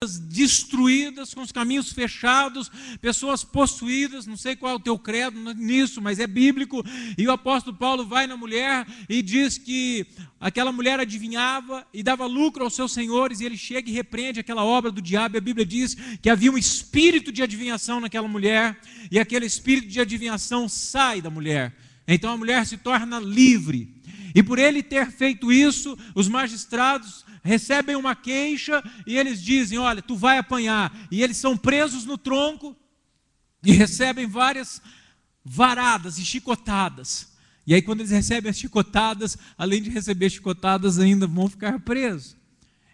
destruídas, com os caminhos fechados, pessoas possuídas, não sei qual é o teu credo nisso, mas é bíblico, e o apóstolo Paulo vai na mulher e diz que aquela mulher adivinhava e dava lucro aos seus senhores, e ele chega e repreende aquela obra do diabo, e a Bíblia diz que havia um espírito de adivinhação naquela mulher, e aquele espírito de adivinhação sai da mulher, então a mulher se torna livre, e por ele ter feito isso, os magistrados recebem uma queixa e eles dizem, olha, tu vai apanhar. E eles são presos no tronco e recebem várias varadas e chicotadas. E aí quando eles recebem as chicotadas, além de receber chicotadas, ainda vão ficar presos.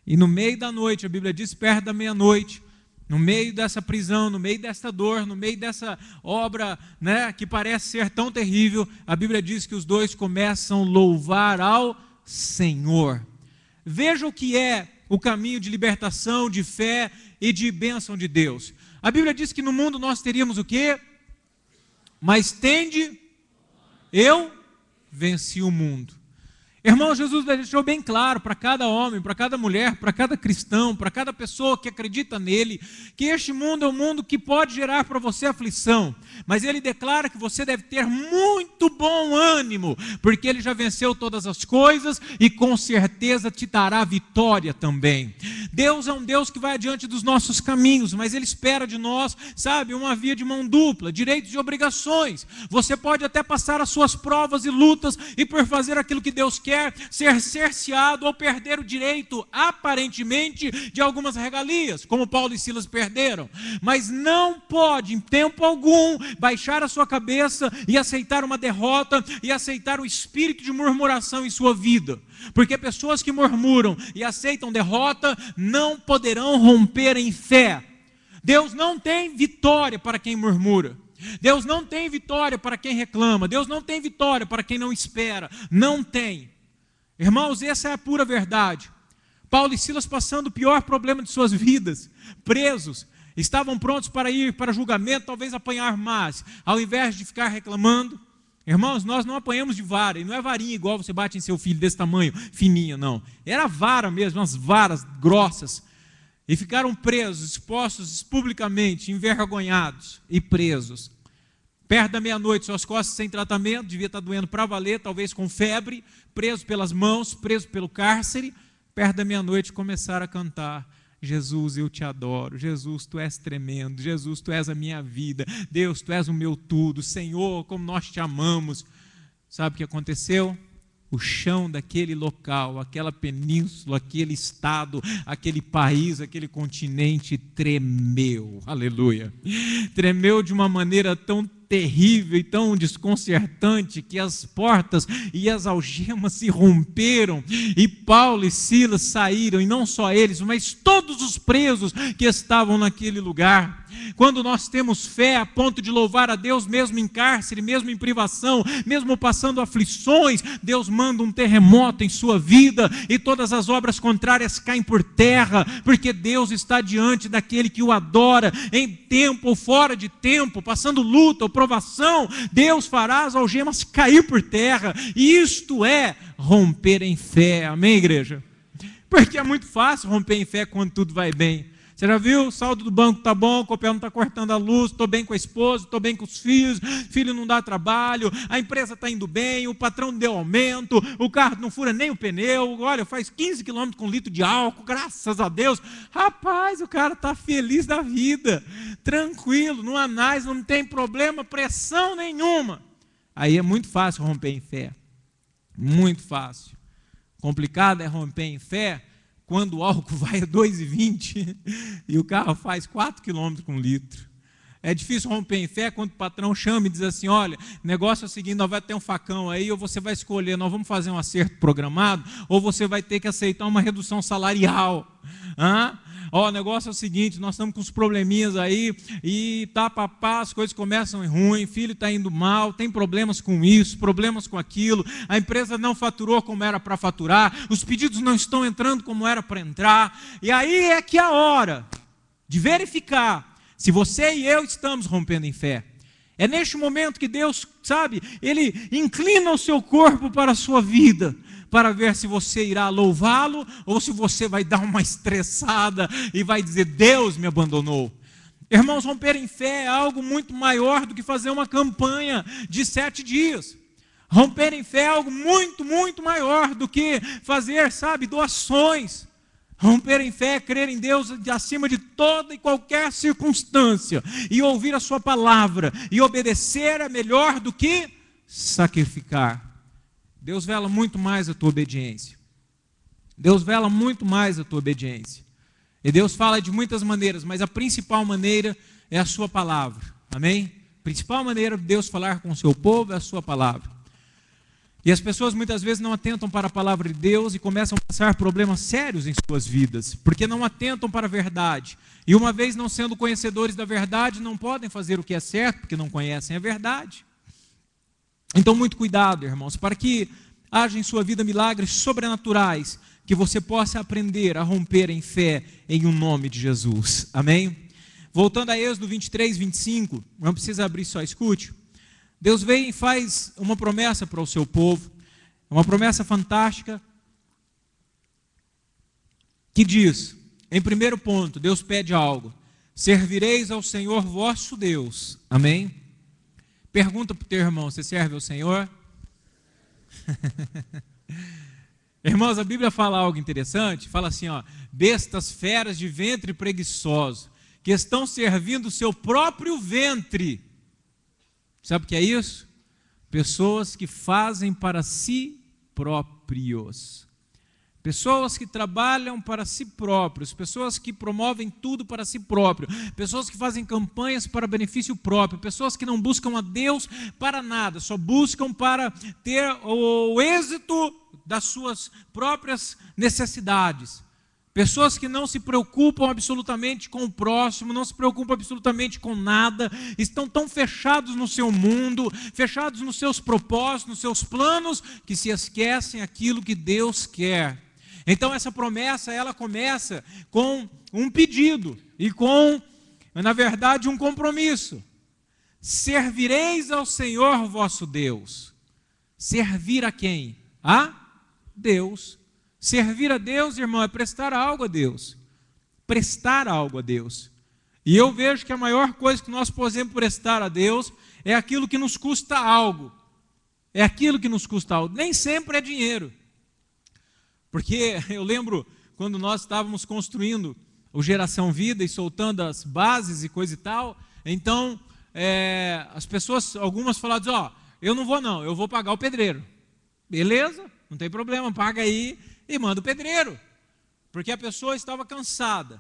E no meio da noite, a Bíblia diz, perto da meia-noite, no meio dessa prisão, no meio dessa dor, no meio dessa obra, né, que parece ser tão terrível, a Bíblia diz que os dois começam a louvar ao Senhor. Veja o que é o caminho de libertação, de fé e de bênção de Deus. A Bíblia diz que no mundo nós teríamos o quê? Mas tende, eu venci o mundo. Irmão, Jesus deixou bem claro para cada homem, para cada mulher, para cada cristão, para cada pessoa que acredita nele, que este mundo é um mundo que pode gerar para você aflição, mas ele declara que você deve ter muito bom ânimo, porque ele já venceu todas as coisas e com certeza te dará vitória também. Deus é um Deus que vai adiante dos nossos caminhos, mas ele espera de nós, sabe, uma via de mão dupla, direitos e obrigações. Você pode até passar as suas provas e lutas e por fazer aquilo que Deus quer, ser cerceado ou perder o direito, aparentemente, de algumas regalias, como Paulo e Silas perderam, mas não pode, em tempo algum, baixar a sua cabeça e aceitar uma derrota e aceitar o espírito de murmuração em sua vida, porque pessoas que murmuram e aceitam derrota não poderão romper em fé. Deus não tem vitória para quem murmura. Deus não tem vitória para quem reclama. Deus não tem vitória para quem não espera. Não tem. Irmãos, essa é a pura verdade. Paulo e Silas passando o pior problema de suas vidas, presos, estavam prontos para ir para julgamento, talvez apanhar mais, ao invés de ficar reclamando. Irmãos, nós não apanhamos de vara, e não é varinha igual você bate em seu filho desse tamanho, fininha, não. Era vara mesmo, umas varas grossas. E ficaram presos, expostos publicamente, envergonhados e presos. Perto da meia-noite, suas costas sem tratamento, devia estar doendo para valer, talvez com febre, preso pelas mãos, preso pelo cárcere. Perto da meia-noite começaram a cantar, Jesus, eu te adoro, Jesus, tu és tremendo, Jesus, tu és a minha vida, Deus, tu és o meu tudo, Senhor, como nós te amamos. Sabe o que aconteceu? O chão daquele local, aquela península, aquele estado, aquele país, aquele continente tremeu, aleluia. Tremeu de uma maneira tão terrível e tão desconcertante que as portas e as algemas se romperam e Paulo e Silas saíram, e não só eles, mas todos os presos que estavam naquele lugar. Quando nós temos fé a ponto de louvar a Deus, mesmo em cárcere, mesmo em privação, mesmo passando aflições, Deus manda um terremoto em sua vida e todas as obras contrárias caem por terra, porque Deus está diante daquele que o adora, em tempo ou fora de tempo, passando luta ou provação, Deus fará as algemas cair por terra, e isto é romper em fé, amém, igreja? Porque é muito fácil romper em fé quando tudo vai bem. Você já viu? O saldo do banco está bom, o Copel não está cortando a luz, estou bem com a esposa, estou bem com os filhos, filho não dá trabalho, a empresa está indo bem, o patrão deu aumento, o carro não fura nem o pneu, olha, faz 15 quilômetros com 1 litro de álcool, graças a Deus. Rapaz, o cara está feliz da vida, tranquilo, não há mais, não tem problema, pressão nenhuma. Aí é muito fácil romper em fé, muito fácil. Complicado é romper em fé quando o álcool vai a 2,20 e o carro faz 4 km com 1 litro. É difícil romper em fé quando o patrão chama e diz assim, olha, o negócio é o seguinte, nós vamos ter um facão aí, ou você vai escolher, nós vamos fazer um acerto programado, ou você vai ter que aceitar uma redução salarial. Ó, o negócio é o seguinte, nós estamos com uns probleminhas aí, e papá, as coisas começam ruim, filho está indo mal, tem problemas com isso, problemas com aquilo, a empresa não faturou como era para faturar, os pedidos não estão entrando como era para entrar, e aí é que é a hora de verificar se você e eu estamos rompendo em fé. É neste momento que Deus, sabe, Ele inclina o seu corpo para a sua vida, para ver se você irá louvá-lo ou se você vai dar uma estressada e vai dizer: Deus me abandonou. Irmãos, romper em fé é algo muito maior do que fazer uma campanha de 7 dias. Romper em fé é algo muito, muito maior do que fazer, doações. Romper em fé é crer em Deus acima de toda e qualquer circunstância, e ouvir a sua palavra, e obedecer é melhor do que sacrificar. Deus vela muito mais a tua obediência. Deus vela muito mais a tua obediência. E Deus fala de muitas maneiras, mas a principal maneira é a sua palavra. Amém? A principal maneira de Deus falar com o seu povo é a sua palavra. E as pessoas muitas vezes não atentam para a palavra de Deus e começam a passar problemas sérios em suas vidas, porque não atentam para a verdade. E uma vez não sendo conhecedores da verdade, não podem fazer o que é certo, porque não conhecem a verdade. Então, muito cuidado, irmãos, para que haja em sua vida milagres sobrenaturais, que você possa aprender a romper em fé em um nome de Jesus. Amém? Voltando a Êxodo 23, 25, não precisa abrir, só escute. Deus vem e faz uma promessa para o seu povo, uma promessa fantástica, que diz, em primeiro ponto, Deus pede algo: servireis ao Senhor vosso Deus. Amém? Pergunta para o teu irmão: você serve ao Senhor? Irmãos, a Bíblia fala algo interessante, fala assim, bestas feras de ventre preguiçoso, que estão servindo o seu próprio ventre. Sabe o que é isso? Pessoas que fazem para si próprios. Pessoas que trabalham para si próprios, pessoas que promovem tudo para si próprio, pessoas que fazem campanhas para benefício próprio, pessoas que não buscam a Deus para nada, só buscam para ter o êxito das suas próprias necessidades. Pessoas que não se preocupam absolutamente com o próximo, não se preocupam absolutamente com nada, estão tão fechados no seu mundo, fechados nos seus propósitos, nos seus planos, que se esquecem aquilo que Deus quer. Então essa promessa, ela começa com um pedido e com, na verdade, um compromisso. Servireis ao Senhor vosso Deus. Servir a quem? A Deus. Servir a Deus, irmão, é prestar algo a Deus. Prestar algo a Deus. E eu vejo que a maior coisa que nós podemos prestar a Deus é aquilo que nos custa algo. É aquilo que nos custa algo. Nem sempre é dinheiro. Porque eu lembro quando nós estávamos construindo o Geração Vida e soltando as bases e coisa e tal, então as pessoas, algumas falaram, eu não vou não, eu vou pagar o pedreiro. Beleza, não tem problema, paga aí e manda o pedreiro. Porque a pessoa estava cansada.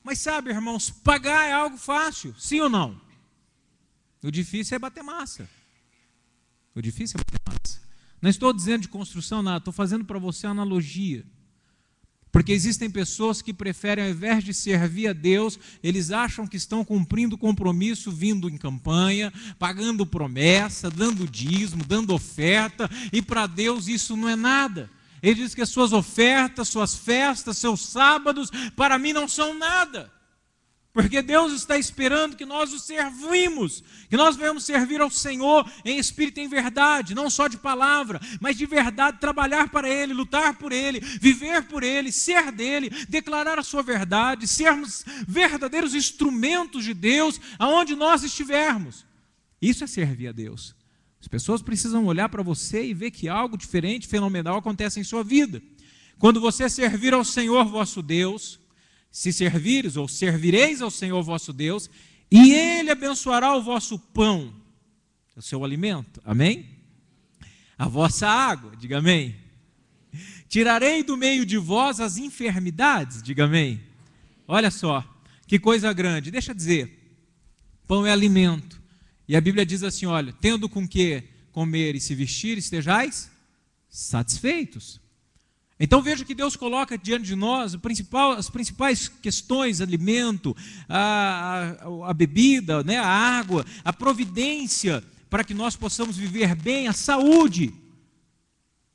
Mas sabe, irmãos, pagar é algo fácil, sim ou não? O difícil é bater massa. O difícil é bater massa. Não estou dizendo de construção nada, estou fazendo para você uma analogia. Porque existem pessoas que preferem, ao invés de servir a Deus, eles acham que estão cumprindo compromisso, vindo em campanha, pagando promessa, dando dízimo, dando oferta, e para Deus isso não é nada. Ele diz que as suas ofertas, suas festas, seus sábados, para mim não são nada. Porque Deus está esperando que nós o servimos, que nós venhamos servir ao Senhor em espírito e em verdade, não só de palavra, mas de verdade, trabalhar para Ele, lutar por Ele, viver por Ele, ser dEle, declarar a sua verdade, sermos verdadeiros instrumentos de Deus, aonde nós estivermos. Isso é servir a Deus. As pessoas precisam olhar para você e ver que algo diferente, fenomenal acontece em sua vida. Quando você servir ao Senhor vosso Deus, se servires ou servireis ao Senhor vosso Deus, e Ele abençoará o vosso pão, o seu alimento, amém? A vossa água, diga amém. Tirarei do meio de vós as enfermidades, diga amém. Olha só, que coisa grande. Deixa eu dizer, pão é alimento. E a Bíblia diz assim, olha, tendo com que comer e se vestir, estejais satisfeitos. Então veja que Deus coloca diante de nós as principais questões: alimento, a bebida, né, a água, a providência para que nós possamos viver bem, a saúde.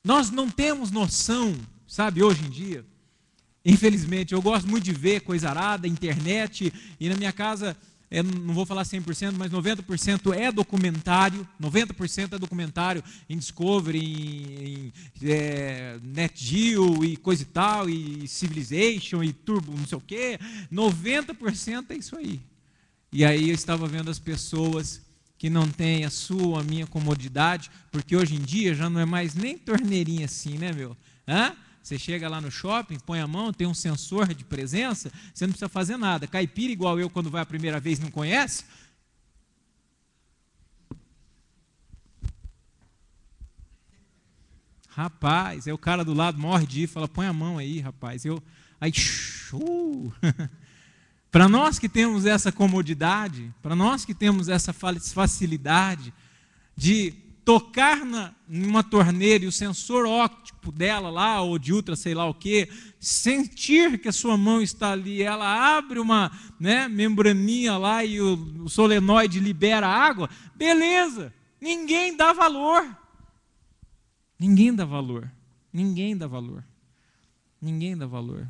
Nós não temos noção, sabe, hoje em dia, infelizmente, eu gosto muito de ver coisa arada, internet, e na minha casa não vou falar 100%, mas 90% é documentário, 90% é documentário em Discovery, Net Geo e coisa e tal, e Civilization e Turbo não sei o quê, 90% é isso aí. E aí eu estava vendo as pessoas que não têm a minha comodidade, porque hoje em dia já não é mais nem torneirinha assim, né, meu? Hã? Você chega lá no shopping, põe a mão, tem um sensor de presença, você não precisa fazer nada. Caipira igual eu, quando vai a primeira vez, não conhece? Rapaz, aí o cara do lado morre de ir, fala, põe a mão aí, rapaz. Aí, para nós que temos essa comodidade, para nós que temos essa facilidade de tocar numa torneira e o sensor óptico dela lá, ou de ultra sei lá o que, sentir que a sua mão está ali, ela abre uma membraninha lá e o solenoide libera água, beleza, ninguém dá valor. Ninguém dá valor. Ninguém dá valor. Ninguém dá valor.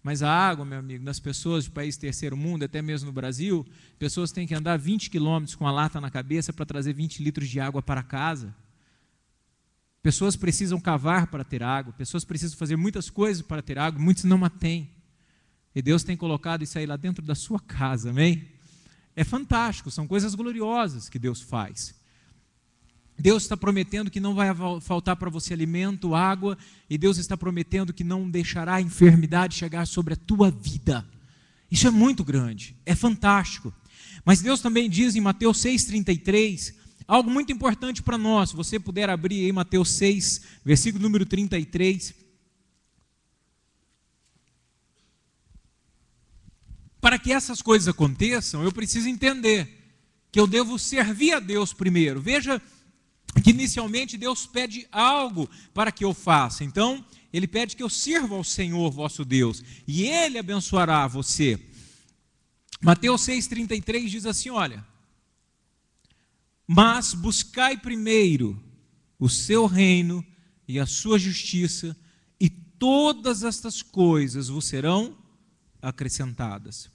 Mas a água, meu amigo, das pessoas de país terceiro mundo, até mesmo no Brasil, pessoas têm que andar 20 quilômetros com a lata na cabeça para trazer 20 litros de água para casa. Pessoas precisam cavar para ter água, pessoas precisam fazer muitas coisas para ter água, muitos não a têm. E Deus tem colocado isso aí lá dentro da sua casa, amém? É fantástico, são coisas gloriosas que Deus faz. Deus está prometendo que não vai faltar para você alimento, água, e Deus está prometendo que não deixará a enfermidade chegar sobre a tua vida. Isso é muito grande, é fantástico. Mas Deus também diz em Mateus 6,33, algo muito importante para nós. Se você puder abrir aí Mateus 6, versículo número 33. Para que essas coisas aconteçam, eu preciso entender que eu devo servir a Deus primeiro. Veja que inicialmente Deus pede algo para que eu faça. Então, Ele pede que eu sirva ao Senhor vosso Deus, e Ele abençoará você. Mateus 6,33 diz assim, olha, mas buscai primeiro o seu reino e a sua justiça, e todas estas coisas vos serão acrescentadas.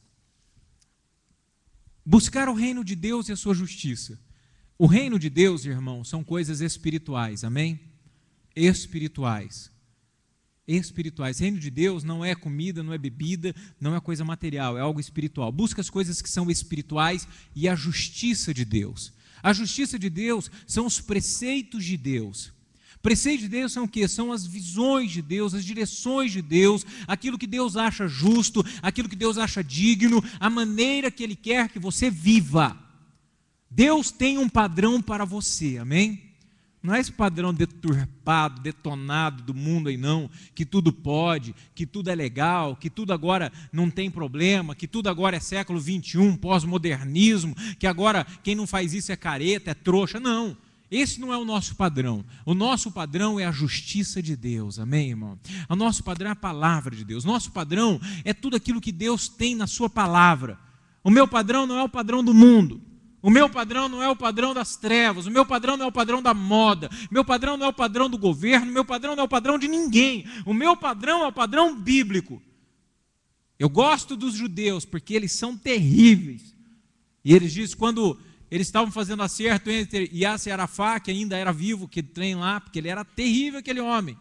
Buscar o reino de Deus e a sua justiça. O reino de Deus, irmão, são coisas espirituais, amém? Espirituais. Espirituais. Reino de Deus não é comida, não é bebida, não é coisa material, é algo espiritual. Busca as coisas que são espirituais e a justiça de Deus. A justiça de Deus são os preceitos de Deus. Preceitos de Deus são o quê? São as visões de Deus, as direções de Deus, aquilo que Deus acha justo, aquilo que Deus acha digno, a maneira que Ele quer que você viva. Deus tem um padrão para você, amém? Não é esse padrão deturpado, detonado do mundo aí não, que tudo pode, que tudo é legal, que tudo agora não tem problema, que tudo agora é século 21, pós-modernismo, que agora quem não faz isso é careta, é trouxa. Não, esse não é o nosso padrão. O nosso padrão é a justiça de Deus, amém, irmão? O nosso padrão é a palavra de Deus. Nosso padrão é tudo aquilo que Deus tem na sua palavra. O meu padrão não é o padrão do mundo. O meu padrão não é o padrão das trevas, o meu padrão não é o padrão da moda, o meu padrão não é o padrão do governo, o meu padrão não é o padrão de ninguém, o meu padrão é o padrão bíblico. Eu gosto dos judeus porque eles são terríveis. E eles dizem, quando eles estavam fazendo acerto entre Yasser Arafat, que ainda era vivo, que trem lá, porque ele era terrível aquele homem.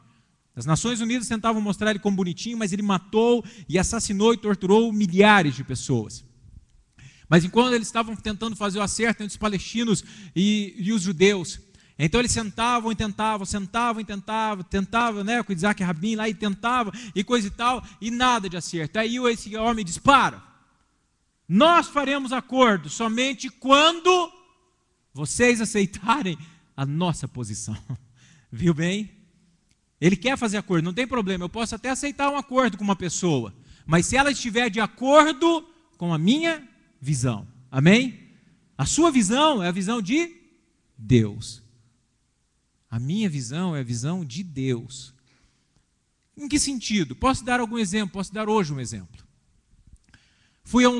As Nações Unidas tentavam mostrar ele como bonitinho, mas ele matou e assassinou e torturou milhares de pessoas. Mas enquanto eles estavam tentando fazer o acerto entre os palestinos e os judeus, então eles sentavam e tentavam, né, com Isaac Rabin lá, e tentavam, e coisa e tal, e nada de acerto. Aí esse homem diz, nós faremos acordo somente quando vocês aceitarem a nossa posição. Viu bem? Ele quer fazer acordo, não tem problema, eu posso até aceitar um acordo com uma pessoa, mas se ela estiver de acordo com a minha visão, amém? A sua visão é a visão de Deus. A minha visão é a visão de Deus. Em que sentido? Posso dar algum exemplo? Posso dar hoje um exemplo. Fui a um